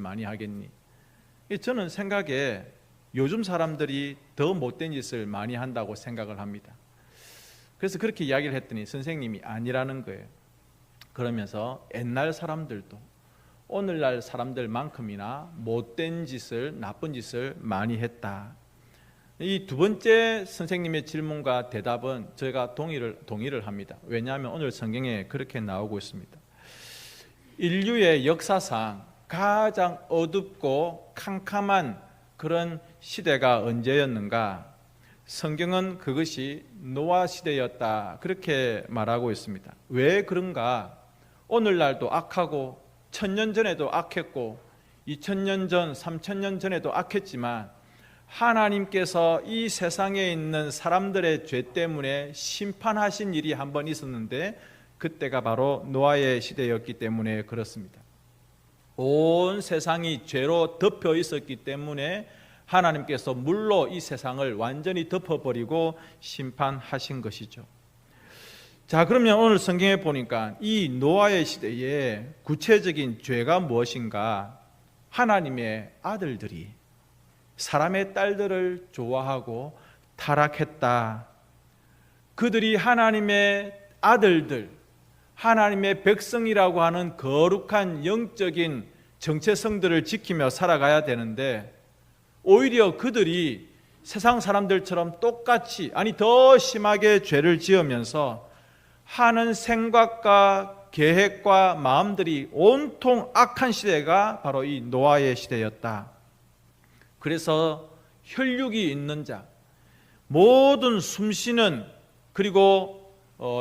많이 하겠니? 저는 생각에 요즘 사람들이 더 못된 짓을 많이 한다고 생각을 합니다. 그래서 그렇게 이야기를 했더니 선생님이 아니라는 거예요. 그러면서 옛날 사람들도 오늘날 사람들만큼이나 못된 짓을, 나쁜 짓을 많이 했다. 이 두 번째 선생님의 질문과 대답은 제가 동의를 합니다. 왜냐하면 오늘 성경에 그렇게 나오고 있습니다. 인류의 역사상 가장 어둡고 캄캄한 그런 시대가 언제였는가? 성경은 그것이 노아 시대였다, 그렇게 말하고 있습니다. 왜 그런가? 오늘날도 악하고 1000년 전에도 악했고 2000년 전, 3000년 전에도 악했지만 하나님께서 이 세상에 있는 사람들의 죄 때문에 심판하신 일이 한 번 있었는데 그때가 바로 노아의 시대였기 때문에 그렇습니다. 온 세상이 죄로 덮여 있었기 때문에 하나님께서 물로 이 세상을 완전히 덮어버리고 심판하신 것이죠. 자, 그러면 오늘 성경에 보니까 이 노아의 시대에 구체적인 죄가 무엇인가? 하나님의 아들들이 사람의 딸들을 좋아하고 타락했다. 그들이 하나님의 아들들, 하나님의 백성이라고 하는 거룩한 영적인 정체성들을 지키며 살아가야 되는데 오히려 그들이 세상 사람들처럼 똑같이, 아니 더 심하게 죄를 지으면서 하는 생각과 계획과 마음들이 온통 악한 시대가 바로 이 노아의 시대였다. 그래서 혈육이 있는 자, 모든 숨쉬는, 그리고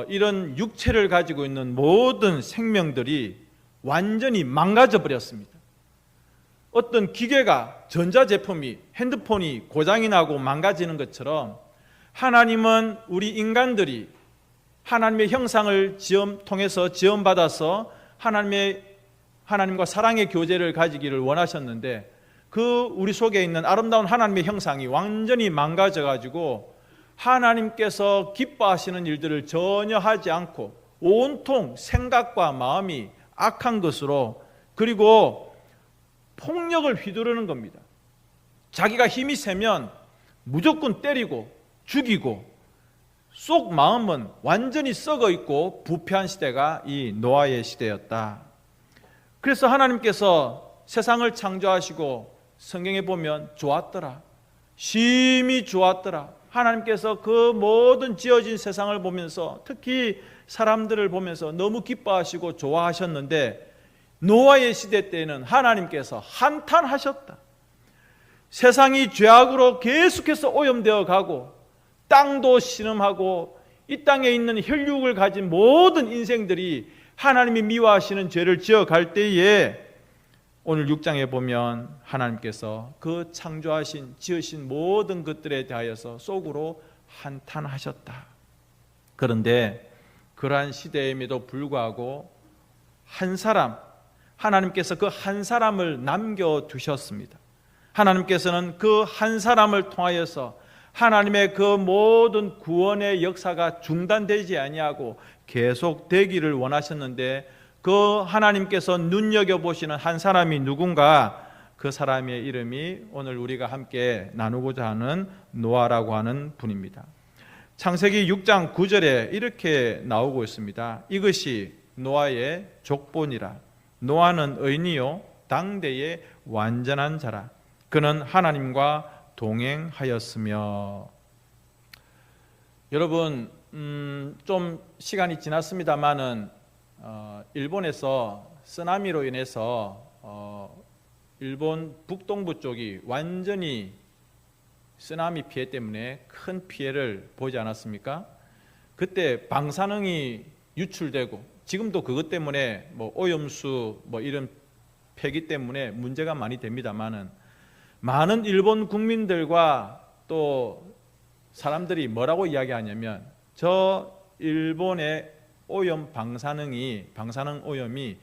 이런 육체를 가지고 있는 모든 생명들이 완전히 망가져 버렸습니다. 어떤 기계가, 전자제품이, 핸드폰이 고장이 나고 망가지는 것처럼 하나님은 우리 인간들이 하나님의 형상을 통해서 지음받아서 하나님과 사랑의 교제를 가지기를 원하셨는데 그 우리 속에 있는 아름다운 하나님의 형상이 완전히 망가져가지고 하나님께서 기뻐하시는 일들을 전혀 하지 않고 온통 생각과 마음이 악한 것으로, 그리고 폭력을 휘두르는 겁니다. 자기가 힘이 세면 무조건 때리고 죽이고 속 마음은 완전히 썩어 있고 부패한 시대가 이 노아의 시대였다. 그래서 하나님께서 세상을 창조하시고 성경에 보면 좋았더라, 심히 좋았더라. 하나님께서 그 모든 지어진 세상을 보면서, 특히 사람들을 보면서 너무 기뻐하시고 좋아하셨는데 노아의 시대 때에는 하나님께서 한탄하셨다. 세상이 죄악으로 계속해서 오염되어 가고 땅도 신음하고 이 땅에 있는 혈육을 가진 모든 인생들이 하나님이 미워하시는 죄를 지어갈 때에 오늘 6장에 보면 하나님께서 그 창조하신, 지으신 모든 것들에 대하여서 속으로 한탄하셨다. 그런데 그러한 시대임에도 불구하고 한 사람, 하나님께서 그 한 사람을 남겨두셨습니다. 하나님께서는 그 한 사람을 통하여서 하나님의 그 모든 구원의 역사가 중단되지 아니하고 계속되기를 원하셨는데 그 하나님께서 눈여겨보시는 한 사람이 누군가? 그 사람의 이름이 오늘 우리가 함께 나누고자 하는 노아라고 하는 분입니다. 창세기 6장 9절에 이렇게 나오고 있습니다. 이것이 노아의 족본이라. 노아는 의인이요 당대의 완전한 자라. 그는 하나님과 동행하였으며. 여러분, 좀 시간이 지났습니다마는 일본에서 쓰나미로 인해서 일본 북동부 쪽이 완전히 쓰나미 피해 때문에 큰 피해를 보지 않았습니까? 그때 방사능이 유출되고 지금도 그것 때문에 오염수 이런 폐기 때문에 문제가 많이 됩니다만은 많은 일본 국민들과 또 사람들이 뭐라고 이야기하냐면 저 일본의 방사능 오염이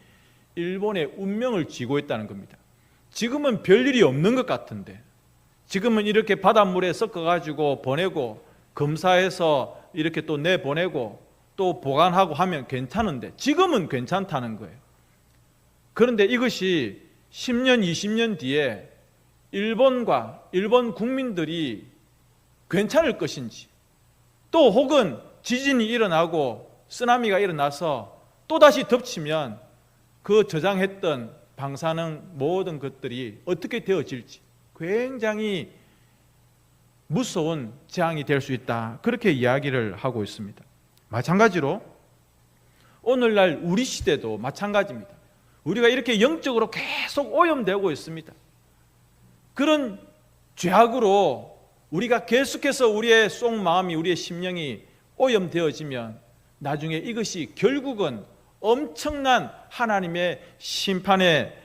일본의 운명을 쥐고 있다는 겁니다. 지금은 별일이 없는 것 같은데, 지금은 이렇게 바닷물에 섞어가지고 보내고 검사해서 이렇게 또 내보내고 또 보관하고 하면 괜찮은데 지금은 괜찮다는 거예요. 그런데 이것이 10년, 20년 뒤에 일본과 일본 국민들이 괜찮을 것인지, 또 혹은 지진이 일어나고 쓰나미가 일어나서 또다시 덮치면 그 저장했던 방사능 모든 것들이 어떻게 되어질지 굉장히 무서운 재앙이 될 수 있다, 그렇게 이야기를 하고 있습니다. 마찬가지로 오늘날 우리 시대도 마찬가지입니다. 우리가 이렇게 영적으로 계속 오염되고 있습니다. 그런 죄악으로 우리가 계속해서 우리의 속마음이, 우리의 심령이 오염되어지면 나중에 이것이 결국은 엄청난 하나님의 심판의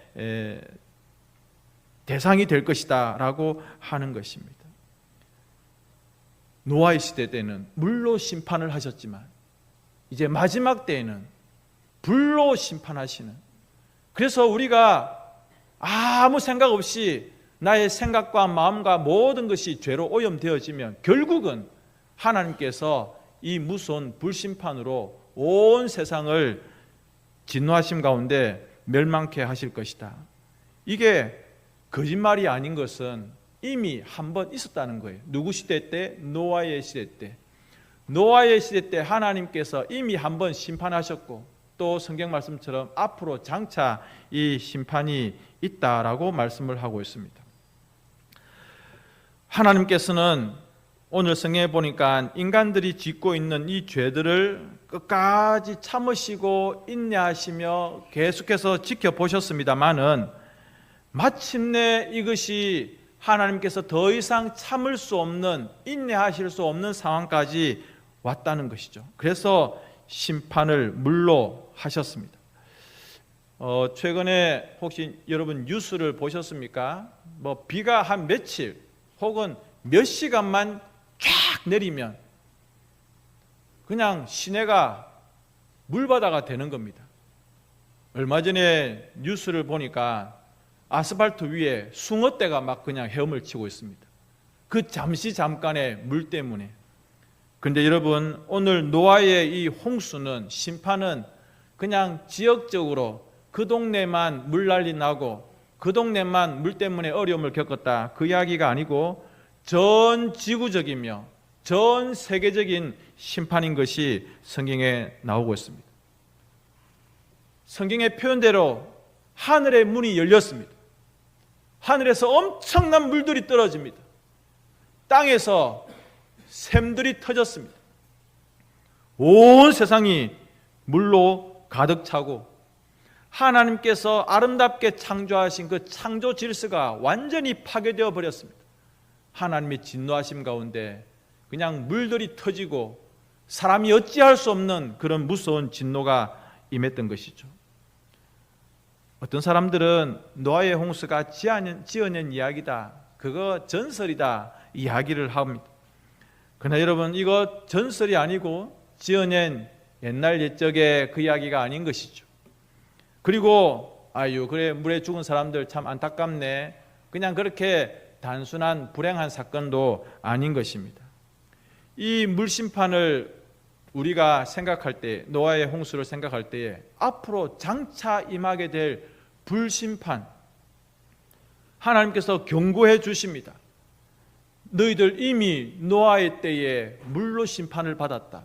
대상이 될 것이다 라고 하는 것입니다. 노아의 시대 때는 물로 심판을 하셨지만 이제 마지막 때에는 불로 심판하시는, 그래서 우리가 아무 생각 없이 나의 생각과 마음과 모든 것이 죄로 오염되어지면 결국은 하나님께서 이 무서운 불심판으로 온 세상을 진노하심 가운데 멸망케 하실 것이다. 이게 거짓말이 아닌 것은 이미 한 번 있었다는 거예요. 누구 시대 때? 노아의 시대 때. 노아의 시대 때 하나님께서 이미 한 번 심판하셨고, 또 성경 말씀처럼 앞으로 장차 이 심판이 있다라고 말씀을 하고 있습니다. 하나님께서는 오늘 성경에 보니까 인간들이 짓고 있는 이 죄들을 끝까지 참으시고 인내하시며 계속해서 지켜보셨습니다마는 마침내 이것이 하나님께서 더 이상 참을 수 없는, 인내하실 수 없는 상황까지 왔다는 것이죠. 그래서 심판을 물로 하셨습니다. 최근에 혹시 여러분 뉴스를 보셨습니까? 비가 한 며칠 혹은 몇 시간만 쫙 내리면 그냥 시내가 물바다가 되는 겁니다. 얼마 전에 뉴스를 보니까 아스팔트 위에 숭어떼가 막 그냥 헤엄을 치고 있습니다. 그 잠깐의 물 때문에. 그런데 여러분, 오늘 노아의 이 홍수는, 심판은 그냥 지역적으로 그 동네만 물난리 나고 그 동네만 물 때문에 어려움을 겪었다, 그 이야기가 아니고 전 지구적이며 전 세계적인 심판인 것이 성경에 나오고 있습니다. 성경의 표현대로 하늘의 문이 열렸습니다. 하늘에서 엄청난 물들이 떨어집니다. 땅에서 샘들이 터졌습니다. 온 세상이 물로 가득 차고 하나님께서 아름답게 창조하신 그 창조 질서가 완전히 파괴되어 버렸습니다. 하나님의 진노하심 가운데 그냥 물들이 터지고 사람이 어찌할 수 없는 그런 무서운 진노가 임했던 것이죠. 어떤 사람들은 노아의 홍수가 지어낸 이야기다, 그거 전설이다 이야기를 합니다. 그러나 여러분, 이거 전설이 아니고 지어낸 옛날 옛적의 그 이야기가 아닌 것이죠. 그리고 그래 물에 죽은 사람들 참 안타깝네, 그냥 그렇게 단순한 불행한 사건도 아닌 것입니다. 이 물심판을 우리가 생각할 때, 노아의 홍수를 생각할 때에 앞으로 장차 임하게 될 불심판, 하나님께서 경고해 주십니다. 너희들 이미 노아의 때에 물로 심판을 받았다.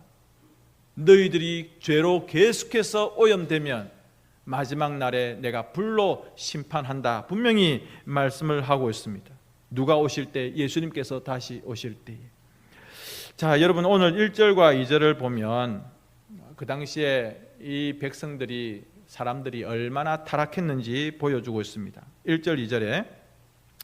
너희들이 죄로 계속해서 오염되면 마지막 날에 내가 불로 심판한다, 분명히 말씀을 하고 있습니다. 누가 오실 때? 예수님께서 다시 오실 때에. 자, 여러분, 오늘 1절과 2절을 보면 그 당시에 이 백성들이, 사람들이 얼마나 타락했는지 보여주고 있습니다. 1절 2절에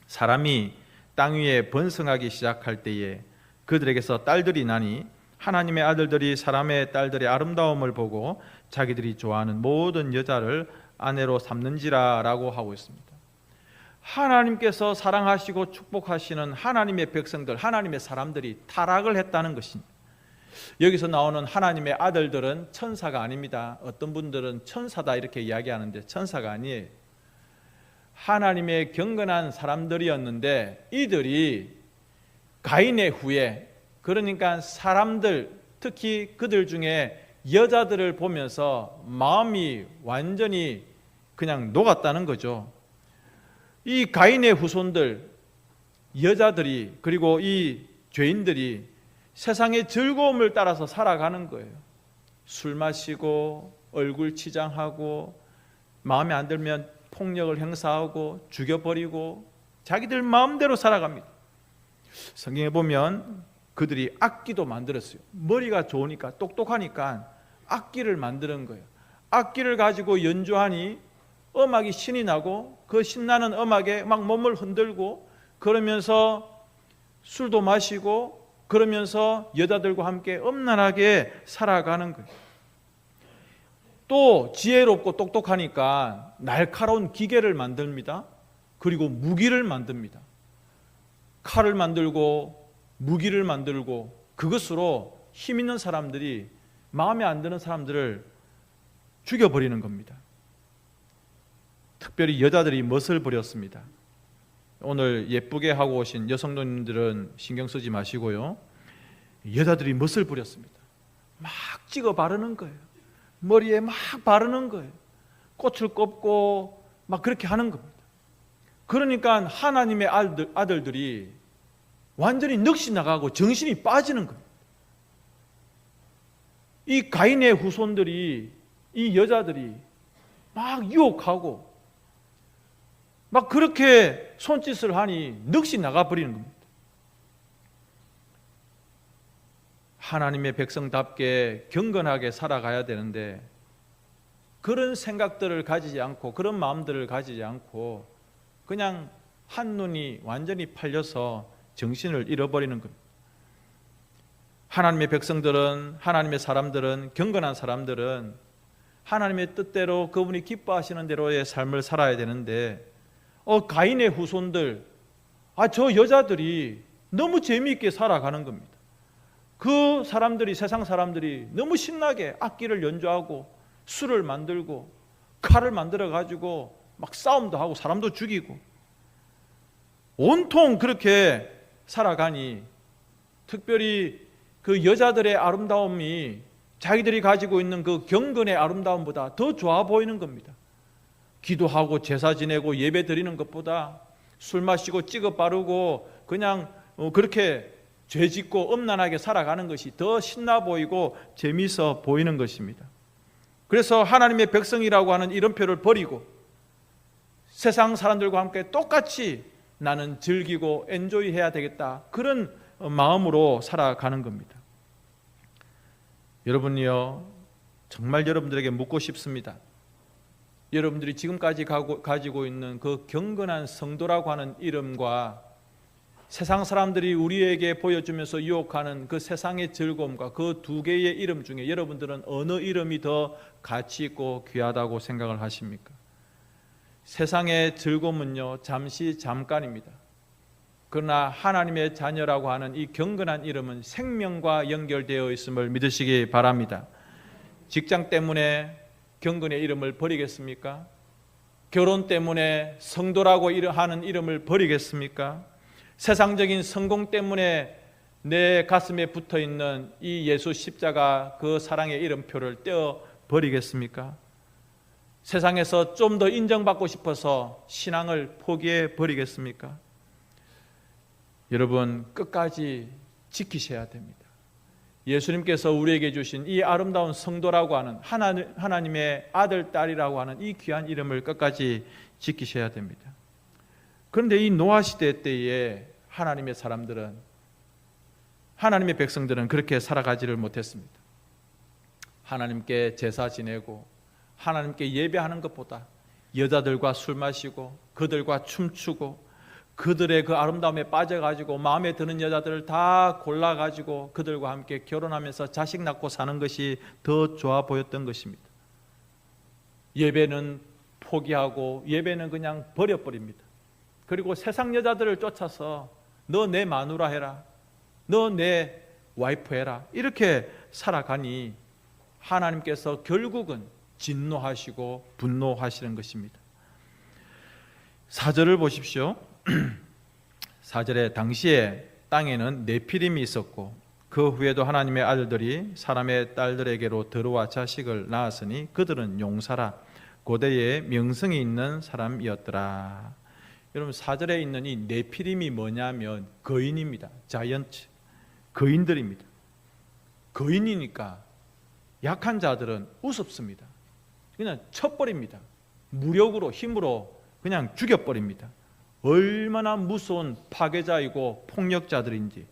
사람이 땅 위에 번성하기 시작할 때에 그들에게서 딸들이 나니 하나님의 아들들이 사람의 딸들의 아름다움을 보고 자기들이 좋아하는 모든 여자를 아내로 삼는지라 라고 하고 있습니다. 하나님께서 사랑하시고 축복하시는 하나님의 백성들, 하나님의 사람들이 타락을 했다는 것입니다. 여기서 나오는 하나님의 아들들은 천사가 아닙니다. 어떤 분들은 천사다 이렇게 이야기하는데 천사가 아니에요. 하나님의 경건한 사람들이었는데 이들이 가인의 후에, 그러니까 사람들, 특히 그들 중에 여자들을 보면서 마음이 완전히 그냥 녹았다는 거죠. 이 가인의 후손들, 여자들이, 그리고 이 죄인들이 세상의 즐거움을 따라서 살아가는 거예요. 술 마시고 얼굴 치장하고 마음에 안 들면 폭력을 행사하고 죽여버리고 자기들 마음대로 살아갑니다. 성경에 보면 그들이 악기도 만들었어요. 머리가 좋으니까, 똑똑하니까 악기를 만드는 거예요. 악기를 가지고 연주하니 음악이 신이 나고 그 신나는 음악에 막 몸을 흔들고 그러면서 술도 마시고 그러면서 여자들과 함께 음란하게 살아가는 거예요. 또 지혜롭고 똑똑하니까 날카로운 기계를 만듭니다. 그리고 무기를 만듭니다. 칼을 만들고 무기를 만들고 그것으로 힘 있는 사람들이 마음에 안 드는 사람들을 죽여버리는 겁니다. 특별히 여자들이 멋을 부렸습니다. 오늘 예쁘게 하고 오신 여성님들은 신경 쓰지 마시고요. 여자들이 멋을 부렸습니다. 막 찍어 바르는 거예요. 머리에 막 바르는 거예요. 꽃을 꼽고 막 그렇게 하는 겁니다. 그러니까 하나님의 아들들이 완전히 넋이 나가고 정신이 빠지는 겁니다. 이 가인의 후손들이, 이 여자들이 막 유혹하고 막 그렇게 손짓을 하니 넋이 나가버리는 겁니다. 하나님의 백성답게 경건하게 살아가야 되는데 그런 생각들을 가지지 않고 그런 마음들을 가지지 않고 그냥 한눈이 완전히 팔려서 정신을 잃어버리는 겁니다. 하나님의 백성들은, 하나님의 사람들은, 경건한 사람들은 하나님의 뜻대로 그분이 기뻐하시는 대로의 삶을 살아야 되는데 가인의 후손들, 저 여자들이 너무 재미있게 살아가는 겁니다. 그 사람들이, 세상 사람들이 너무 신나게 악기를 연주하고 술을 만들고 칼을 만들어 가지고 막 싸움도 하고 사람도 죽이고 온통 그렇게 살아가니 특별히 그 여자들의 아름다움이 자기들이 가지고 있는 그 경건의 아름다움보다 더 좋아 보이는 겁니다. 기도하고 제사 지내고 예배 드리는 것보다 술 마시고 찍어 바르고 그냥 그렇게 죄짓고 음란하게 살아가는 것이 더 신나 보이고 재미있어 보이는 것입니다. 그래서 하나님의 백성이라고 하는 이름표를 버리고 세상 사람들과 함께 똑같이 나는 즐기고 엔조이 해야 되겠다, 그런 마음으로 살아가는 겁니다. 여러분이요, 정말 여러분들에게 묻고 싶습니다. 여러분들이 지금까지 가지고 있는 그 경건한 성도라고 하는 이름과 세상 사람들이 우리에게 보여주면서 유혹하는 그 세상의 즐거움과 그 두 개의 이름 중에 여러분들은 어느 이름이 더 가치 있고 귀하다고 생각을 하십니까? 세상의 즐거움은요, 잠깐입니다. 그러나 하나님의 자녀라고 하는 이 경건한 이름은 생명과 연결되어 있음을 믿으시기 바랍니다. 직장 때문에 경건의 이름을 버리겠습니까? 결혼 때문에 성도라고 하는 이름을 버리겠습니까? 세상적인 성공 때문에 내 가슴에 붙어있는 이 예수 십자가 그 사랑의 이름표를 떼어 버리겠습니까? 세상에서 좀 더 인정받고 싶어서 신앙을 포기해 버리겠습니까? 여러분, 끝까지 지키셔야 됩니다. 예수님께서 우리에게 주신 이 아름다운 성도라고 하는 하나님의 아들, 딸이라고 하는 이 귀한 이름을 끝까지 지키셔야 됩니다. 그런데 이 노아 시대 때에 하나님의 사람들은, 하나님의 백성들은 그렇게 살아가지를 못했습니다. 하나님께 제사 지내고 하나님께 예배하는 것보다 여자들과 술 마시고 그들과 춤추고 그들의 그 아름다움에 빠져가지고 마음에 드는 여자들을 다 골라가지고 그들과 함께 결혼하면서 자식 낳고 사는 것이 더 좋아 보였던 것입니다. 예배는 포기하고 예배는 그냥 버려버립니다. 그리고 세상 여자들을 쫓아서 너 내 마누라 해라, 너 내 와이프 해라, 이렇게 살아가니 하나님께서 결국은 진노하시고 분노하시는 것입니다. 4절을 보십시오. 4절에 당시에 땅에는 네피림이 있었고 그 후에도 하나님의 아들들이 사람의 딸들에게로 들어와 자식을 낳았으니 그들은 용사라 고대에 명성이 있는 사람이었더라. 여러분 4절에 있는 이 네피림이 뭐냐면 거인입니다. 자이언트, 거인들입니다. 거인이니까 약한 자들은 우습습니다. 그냥 쳐버립니다. 무력으로, 힘으로 그냥 죽여버립니다. 얼마나 무서운 파괴자이고 폭력자들인지,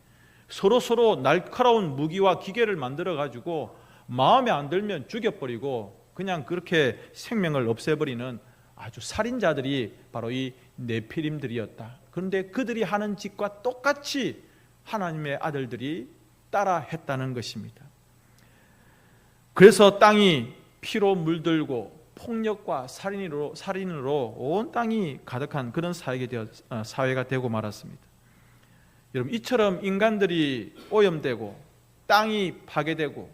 서로 날카로운 무기와 기계를 만들어 가지고 마음에 안 들면 죽여버리고 그냥 그렇게 생명을 없애버리는 아주 살인자들이 바로 이 네피림들이었다. 그런데 그들이 하는 짓과 똑같이 하나님의 아들들이 따라 했다는 것입니다. 그래서 땅이 피로 물들고 폭력과 살인으로 온 땅이 가득한 그런 사회가 되고 말았습니다. 여러분, 이처럼 인간들이 오염되고 땅이 파괴되고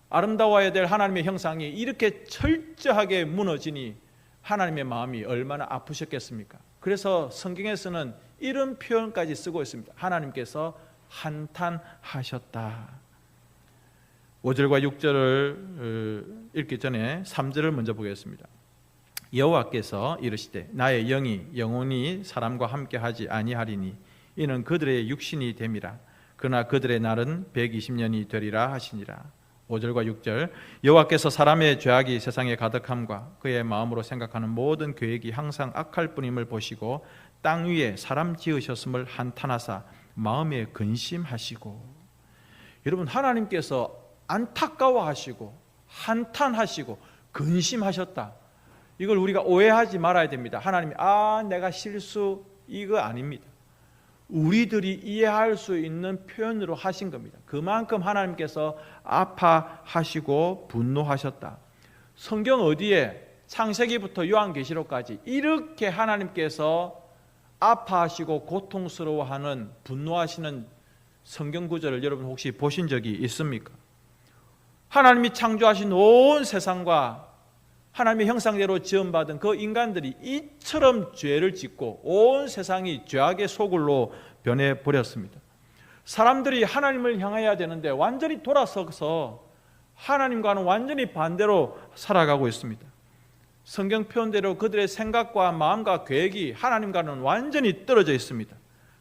아름다워야 될 하나님의 형상이 이렇게 철저하게 무너지니 하나님의 마음이 얼마나 아프셨겠습니까? 그래서 성경에서는 이런 표현까지 쓰고 있습니다. 하나님께서 한탄하셨다. 5절과 6절을 읽기 전에 3절을 먼저 보겠습니다. 여호와께서 이르시되 나의 영이 영원히 사람과 함께하지 아니하리니 이는 그들의 육신이 됨이라. 그러나 그들의 날은 120년이 되리라 하시니라. 5절과 6절 여호와께서 사람의 죄악이 세상에 가득함과 그의 마음으로 생각하는 모든 계획이 항상 악할 뿐임을 보시고 땅 위에 사람 지으셨음을 한탄하사 마음에 근심하시고. 여러분, 하나님께서 안타까워하시고 한탄하시고 근심하셨다. 이걸 우리가 오해하지 말아야 됩니다. 하나님이 내가 실수, 이거 아닙니다. 우리들이 이해할 수 있는 표현으로 하신 겁니다. 그만큼 하나님께서 아파하시고 분노하셨다. 성경 어디에 창세기부터 요한계시록까지 이렇게 하나님께서 아파하시고 고통스러워하는, 분노하시는 성경 구절을 여러분 혹시 보신 적이 있습니까? 하나님이 창조하신 온 세상과 하나님의 형상대로 지음받은 그 인간들이 이처럼 죄를 짓고 온 세상이 죄악의 소굴로 변해버렸습니다. 사람들이 하나님을 향해야 되는데 완전히 돌아서서 하나님과는 완전히 반대로 살아가고 있습니다. 성경 표현대로 그들의 생각과 마음과 계획이 하나님과는 완전히 떨어져 있습니다.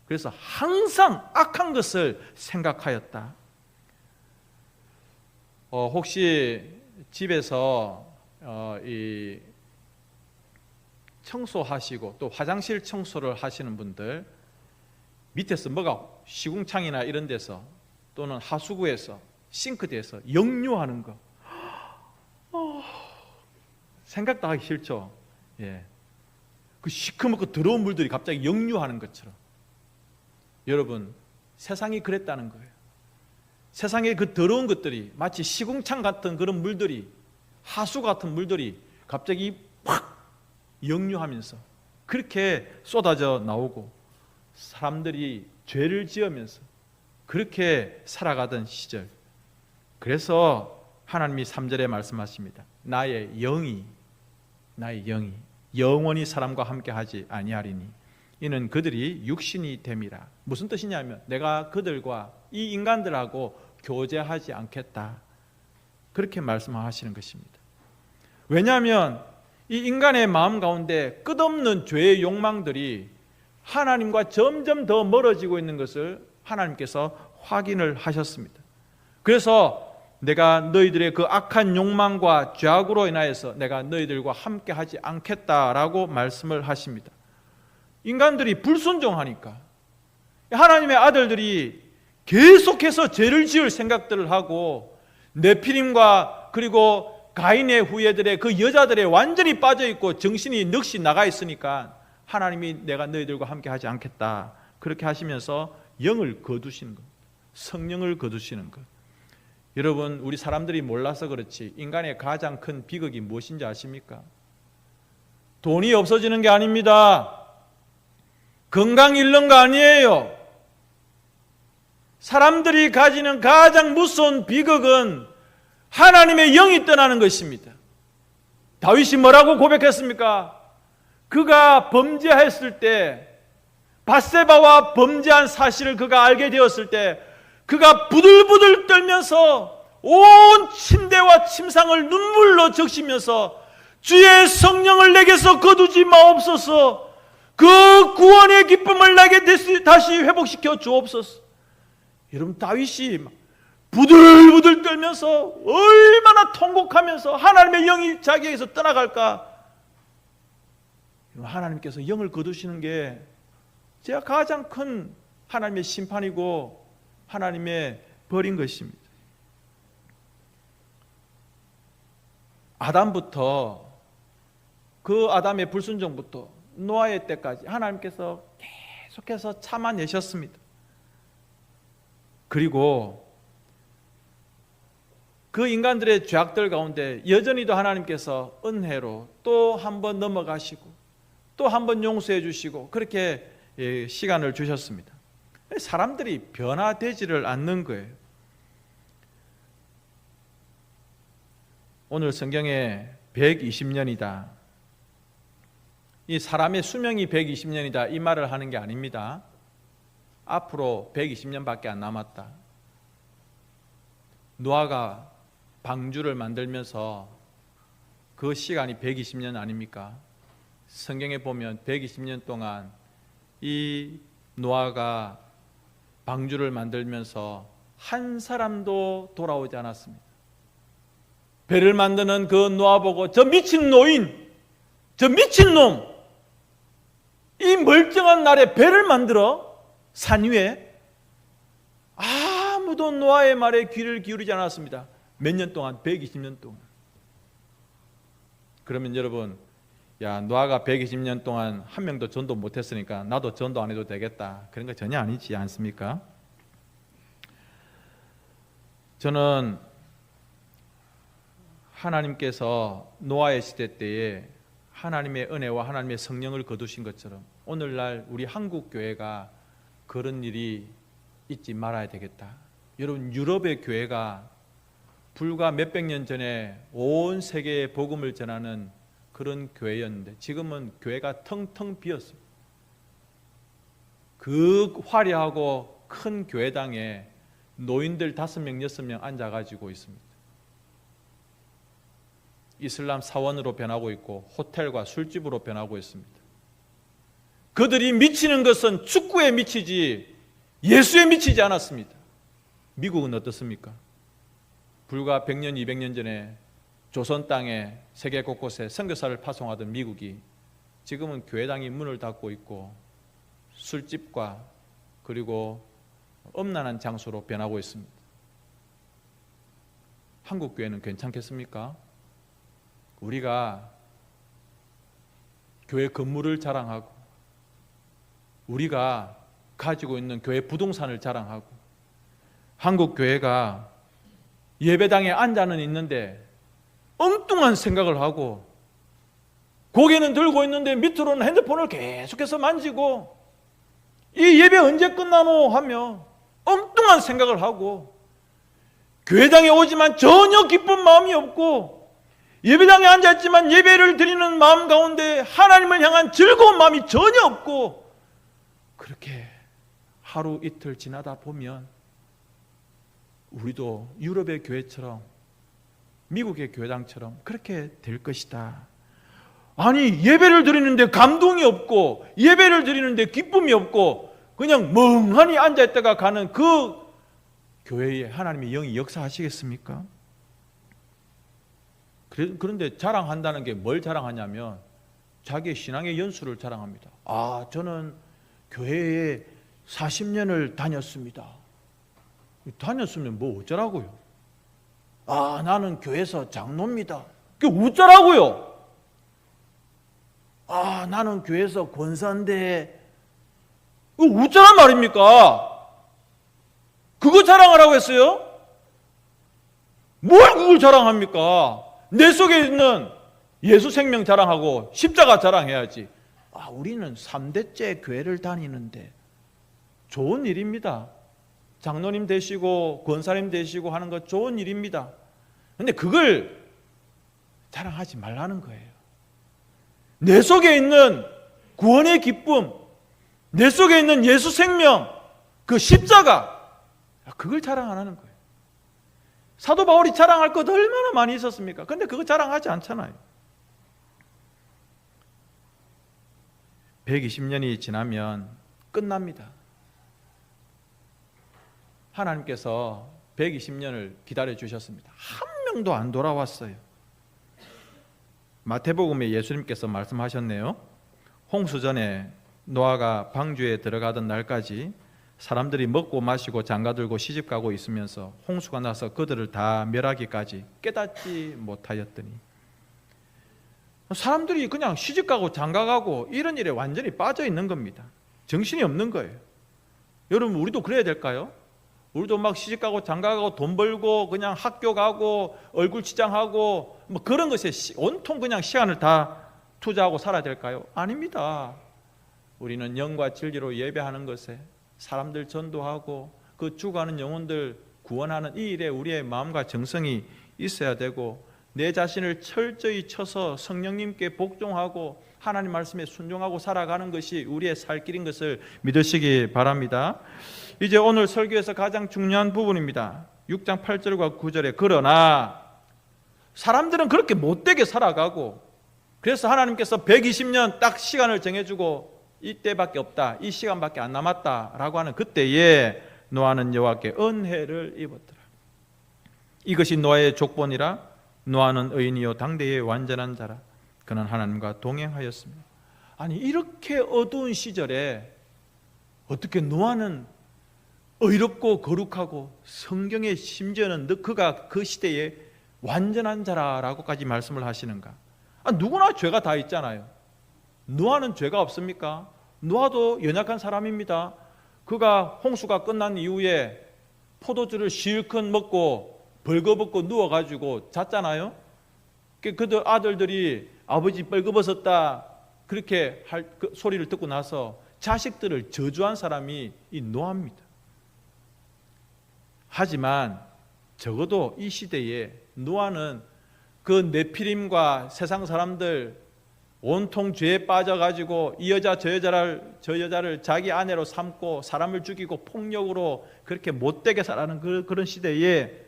그래서 항상 악한 것을 생각하였다. 혹시 집에서 이 청소하시고 또 화장실 청소를 하시는 분들, 밑에서 뭐가 시궁창이나 이런 데서 또는 하수구에서 싱크대에서 역류하는 거 생각도 하기 싫죠. 예. 그 시커멓고 더러운 물들이 갑자기 역류하는 것처럼. 여러분, 세상이 그랬다는 거예요. 세상의 그 더러운 것들이 마치 시궁창 같은 그런 물들이, 하수 같은 물들이 갑자기 확 역류하면서 그렇게 쏟아져 나오고 사람들이 죄를 지으면서 그렇게 살아가던 시절. 그래서 하나님이 3절에 말씀하십니다. 나의 영이 영원히 사람과 함께하지 아니하리니 이는 그들이 육신이 됨이라. 무슨 뜻이냐면 내가 그들과 이 인간들하고 교제하지 않겠다. 그렇게 말씀하시는 것입니다. 왜냐하면 이 인간의 마음 가운데 끝없는 죄의 욕망들이 하나님과 점점 더 멀어지고 있는 것을 하나님께서 확인을 하셨습니다. 그래서 내가 너희들의 그 악한 욕망과 죄악으로 인하여서 내가 너희들과 함께하지 않겠다라고 말씀을 하십니다. 인간들이 불순종하니까 하나님의 아들들이 계속해서 죄를 지을 생각들을 하고 네피림과 그리고 가인의 후예들의 그 여자들의 완전히 빠져있고 정신이 넋이 나가 있으니까 하나님이 내가 너희들과 함께하지 않겠다 그렇게 하시면서 영을 거두시는 것, 성령을 거두시는 것. 여러분, 우리 사람들이 몰라서 그렇지 인간의 가장 큰 비극이 무엇인지 아십니까? 돈이 없어지는 게 아닙니다. 건강 잃는 거 아니에요. 사람들이 가지는 가장 무서운 비극은 하나님의 영이 떠나는 것입니다. 다윗이 뭐라고 고백했습니까? 그가 범죄했을 때, 밧세바와 범죄한 사실을 그가 알게 되었을 때 그가 부들부들 떨면서 온 침대와 침상을 눈물로 적시면서 주의 성령을 내게서 거두지 마옵소서, 그 구원의 기쁨을 내게 다시 회복시켜 주옵소서. 여러분, 다윗이 부들부들 떨면서 얼마나 통곡하면서 하나님의 영이 자기에게서 떠나갈까. 하나님께서 영을 거두시는 게 제가 가장 큰 하나님의 심판이고 하나님의 벌인 것입니다. 아담부터, 그 아담의 불순종부터 노아의 때까지 하나님께서 계속해서 참아내셨습니다. 그리고 그 인간들의 죄악들 가운데 여전히도 하나님께서 은혜로 또 한 번 넘어가시고 또 한 번 용서해 주시고 그렇게 시간을 주셨습니다. 사람들이 변화되지를 않는 거예요. 오늘 성경에 120년이다. 이 사람의 수명이 120년이다 이 말을 하는 게 아닙니다. 앞으로 120년밖에 안 남았다. 노아가 방주를 만들면서 그 시간이 120년 아닙니까? 성경에 보면 120년 동안 이 노아가 방주를 만들면서 한 사람도 돌아오지 않았습니다. 배를 만드는 그 노아 보고 저 미친 노인, 저 미친놈, 이 멀쩡한 날에 배를 만들어 산 위에. 아무도 노아의 말에 귀를 기울이지 않았습니다. 몇 년 동안? 120년 동안. 그러면 여러분, 야, 노아가 120년 동안 한 명도 전도 못했으니까 나도 전도 안 해도 되겠다, 그런 거 전혀 아니지 않습니까? 저는 하나님께서 노아의 시대 때에 하나님의 은혜와 하나님의 성령을 거두신 것처럼 오늘날 우리 한국 교회가 그런 일이 있지 말아야 되겠다. 여러분, 유럽의 교회가 불과 몇백 년 전에 온 세계에 복음을 전하는 그런 교회였는데 지금은 교회가 텅텅 비었습니다. 그 화려하고 큰 교회당에 노인들 5명, 6명 앉아가지고 있습니다. 이슬람 사원으로 변하고 있고 호텔과 술집으로 변하고 있습니다. 그들이 미치는 것은 축구에 미치지 예수에 미치지 않았습니다. 미국은 어떻습니까? 불과 100년, 200년 전에 조선 땅에 세계 곳곳에 선교사를 파송하던 미국이 지금은 교회당이 문을 닫고 있고 술집과 그리고 음란한 장소로 변하고 있습니다. 한국 교회는 괜찮겠습니까? 우리가 교회 건물을 자랑하고 우리가 가지고 있는 교회 부동산을 자랑하고 한국 교회가 예배당에 앉아는 있는데 엉뚱한 생각을 하고 고개는 들고 있는데 밑으로는 핸드폰을 계속해서 만지고 이 예배 언제 끝나노 하며 엉뚱한 생각을 하고 교회당에 오지만 전혀 기쁜 마음이 없고 예배당에 앉았지만 예배를 드리는 마음 가운데 하나님을 향한 즐거운 마음이 전혀 없고 그렇게 하루 이틀 지나다 보면 우리도 유럽의 교회처럼 미국의 교회당처럼 그렇게 될 것이다. 아니, 예배를 드리는데 감동이 없고 예배를 드리는데 기쁨이 없고 그냥 멍하니 앉아있다가 가는 그 교회에 하나님의 영이 역사하시겠습니까? 그런데 자랑한다는 게 뭘 자랑하냐면 자기의 신앙의 연수를 자랑합니다. 아, 저는 교회에 40년을 다녔습니다. 다녔으면 뭐 어쩌라고요? 아, 나는 교회에서 장로입니다. 그게 어쩌라고요? 아, 나는 교회에서 권사인데 이거 어쩌란 말입니까? 그거 자랑하라고 했어요? 뭘 그걸 자랑합니까? 내 속에 있는 예수 생명 자랑하고 십자가 자랑해야지. 아, 우리는 3대째 교회를 다니는데 좋은 일입니다. 장로님 되시고 권사님 되시고 하는 거 좋은 일입니다. 근데 그걸 자랑하지 말라는 거예요. 내 속에 있는 구원의 기쁨, 내 속에 있는 예수 생명, 그 십자가, 그걸 자랑하라는 거예요. 사도 바울이 자랑할 것 얼마나 많이 있었습니까? 그런데 그거 자랑하지 않잖아요. 120년이 지나면 끝납니다. 하나님께서 120년을 기다려 주셨습니다. 한 명도 안 돌아왔어요. 마태복음에 예수님께서 말씀하셨네요. 홍수 전에 노아가 방주에 들어가던 날까지 사람들이 먹고 마시고 장가들고 시집가고 있으면서 홍수가 나서 그들을 다 멸하기까지 깨닫지 못하였더니, 사람들이 그냥 시집가고 장가가고 이런 일에 완전히 빠져 있는 겁니다. 정신이 없는 거예요. 여러분, 우리도 그래야 될까요? 우리도 막 시집가고 장가가고 돈 벌고 그냥 학교 가고 얼굴 치장하고 뭐 그런 것에 온통 그냥 시간을 다 투자하고 살아야 될까요? 아닙니다. 우리는 영과 진리로 예배하는 것에, 사람들 전도하고 그 죽어가는 영혼들 구원하는 이 일에 우리의 마음과 정성이 있어야 되고, 내 자신을 철저히 쳐서 성령님께 복종하고 하나님 말씀에 순종하고 살아가는 것이 우리의 살 길인 것을 믿으시기 바랍니다. 이제 오늘 설교에서 가장 중요한 부분입니다. 6장 8절과 9절에 그러나 사람들은 그렇게 못되게 살아가고, 그래서 하나님께서 120년 딱 시간을 정해주고 이때밖에 없다, 이 시간밖에 안 남았다라고 하는 그때에 노아는 여호와께 은혜를 입었더라. 이것이 노아의 족본이라. 노아는 의인이요 당대의 완전한 자라. 그는 하나님과 동행하였습니다. 아니, 이렇게 어두운 시절에 어떻게 노아는 의롭고 거룩하고 성경에 심지어는 그가 그 시대에 완전한 자라라고까지 말씀을 하시는가? 누구나 죄가 다 있잖아요. 노아는 죄가 없습니까? 노아도 연약한 사람입니다. 그가 홍수가 끝난 이후에 포도주를 실컷 먹고 벌거벗고 누워가지고 잤잖아요. 그들 아들들이 아버지 벌거벗었다 그렇게 그 소리를 듣고 나서 자식들을 저주한 사람이 이 노아입니다. 하지만 적어도 이 시대에 노아는 그 네피림과 세상 사람들 온통 죄에 빠져가지고 이 여자 저 여자를 자기 아내로 삼고 사람을 죽이고 폭력으로 그렇게 못되게 살아가는 그런 시대에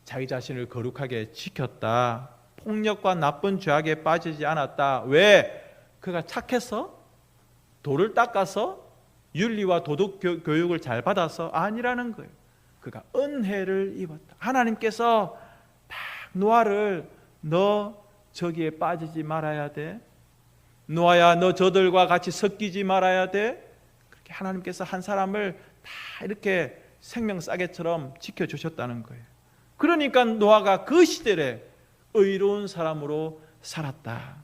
자기 자신을 거룩하게 지켰다. 폭력과 나쁜 죄악에 빠지지 않았다. 왜? 그가 착해서? 도를 닦아서? 윤리와 도덕 교육을 잘 받아서? 아니라는 거예요. 그가 은혜를 입었다. 하나님께서 딱 노아를 너 저기에 빠지지 말아야 돼. 노아야, 너 저들과 같이 섞이지 말아야 돼. 그렇게 하나님께서 한 사람을 다 이렇게 생명싸개처럼 지켜주셨다는 거예요. 그러니까 노아가 그 시대에 의로운 사람으로 살았다.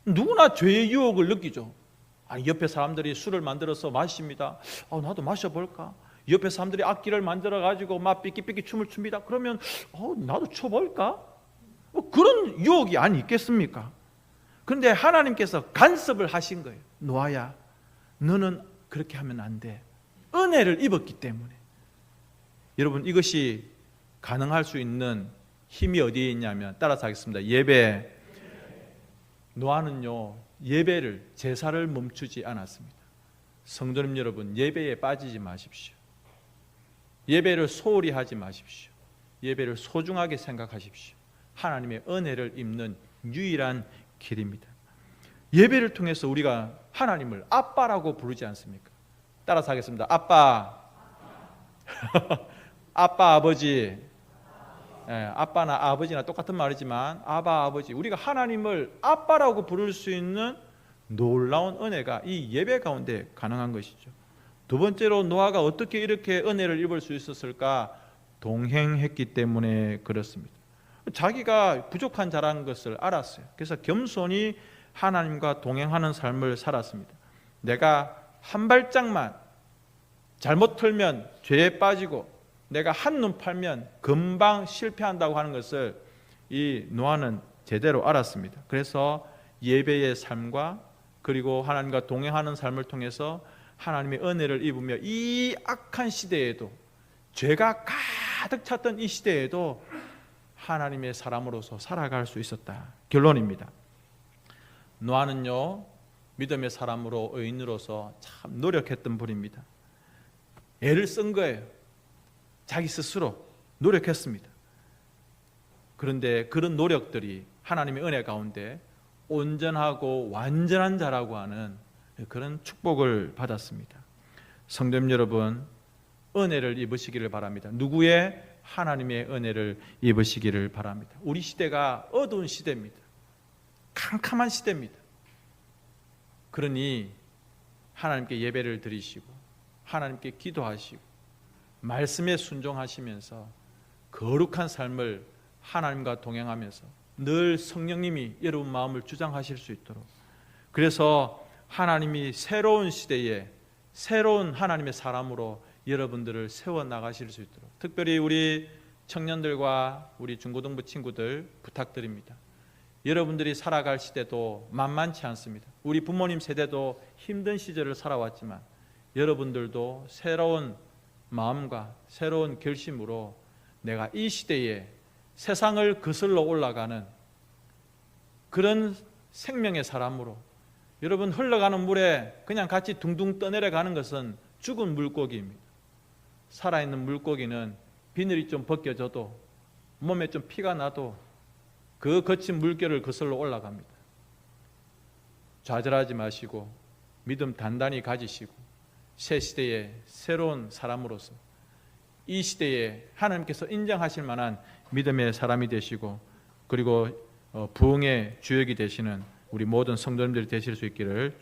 누구나 죄의 유혹을 느끼죠. 옆에 사람들이 술을 만들어서 마십니다. 나도 마셔볼까? 옆에 사람들이 악기를 만들어가지고 막 삐끼삐끼 춤을 춥니다. 그러면 나도 춰볼까? 그런 유혹이 아니 있겠습니까? 그런데 하나님께서 간섭을 하신 거예요. 노아야, 너는 그렇게 하면 안 돼. 은혜를 입었기 때문에. 여러분, 이것이 가능할 수 있는 힘이 어디에 있냐면, 따라서 하겠습니다. 예배. 노아는요, 예배를, 제사를 멈추지 않았습니다. 성도님 여러분, 예배에 빠지지 마십시오. 예배를 소홀히 하지 마십시오. 예배를 소중하게 생각하십시오. 하나님의 은혜를 입는 유일한 길입니다. 예배를 통해서 우리가 하나님을 아빠라고 부르지 않습니까? 따라서 하겠습니다. 아빠. 아빠, 아버지. 아빠나 아버지나 똑같은 말이지만 아바, 아버지. 우리가 하나님을 아빠라고 부를 수 있는 놀라운 은혜가 이 예배 가운데 가능한 것이죠. 두 번째로 노아가 어떻게 이렇게 은혜를 입을 수 있었을까? 동행했기 때문에 그렇습니다. 자기가 부족한 자라는 것을 알았어요. 그래서 겸손히 하나님과 동행하는 삶을 살았습니다. 내가 한 발짝만 잘못 틀면 죄에 빠지고 내가 한눈 팔면 금방 실패한다고 하는 것을 이 노아는 제대로 알았습니다. 그래서 예배의 삶과 그리고 하나님과 동행하는 삶을 통해서 하나님의 은혜를 입으며 이 악한 시대에도, 죄가 가득 찼던 이 시대에도 하나님의 사람으로서 살아갈 수 있었다. 결론입니다. 노아는요, 믿음의 사람으로, 의인으로서 참 노력했던 분입니다. 애를 쓴 거예요. 자기 스스로 노력했습니다. 그런데 그런 노력들이 하나님의 은혜 가운데 온전하고 완전한 자라고 하는 그런 축복을 받았습니다. 성도님 여러분, 은혜를 입으시기를 바랍니다. 누구의? 하나님의 은혜를 입으시기를 바랍니다. 우리 시대가 어두운 시대입니다. 캄캄한 시대입니다. 그러니 하나님께 예배를 드리시고 하나님께 기도하시고 말씀에 순종하시면서 거룩한 삶을 하나님과 동행하면서 늘 성령님이 여러분 마음을 주장하실 수 있도록, 그래서 하나님이 새로운 시대에 새로운 하나님의 사람으로 여러분들을 세워나가실 수 있도록, 특별히 우리 청년들과 우리 중고등부 친구들 부탁드립니다. 여러분들이 살아갈 시대도 만만치 않습니다. 우리 부모님 세대도 힘든 시절을 살아왔지만 여러분들도 새로운 마음과 새로운 결심으로 내가 이 시대에 세상을 거슬러 올라가는 그런 생명의 사람으로, 여러분 흘러가는 물에 그냥 같이 둥둥 떠내려가는 것은 죽은 물고기입니다. 살아있는 물고기는 비늘이 좀 벗겨져도 몸에 좀 피가 나도 그 거친 물결을 거슬러 올라갑니다. 좌절하지 마시고 믿음 단단히 가지시고 새 시대의 새로운 사람으로서 이 시대에 하나님께서 인정하실 만한 믿음의 사람이 되시고, 그리고 부흥의 주역이 되시는 우리 모든 성도님들이 되실 수 있기를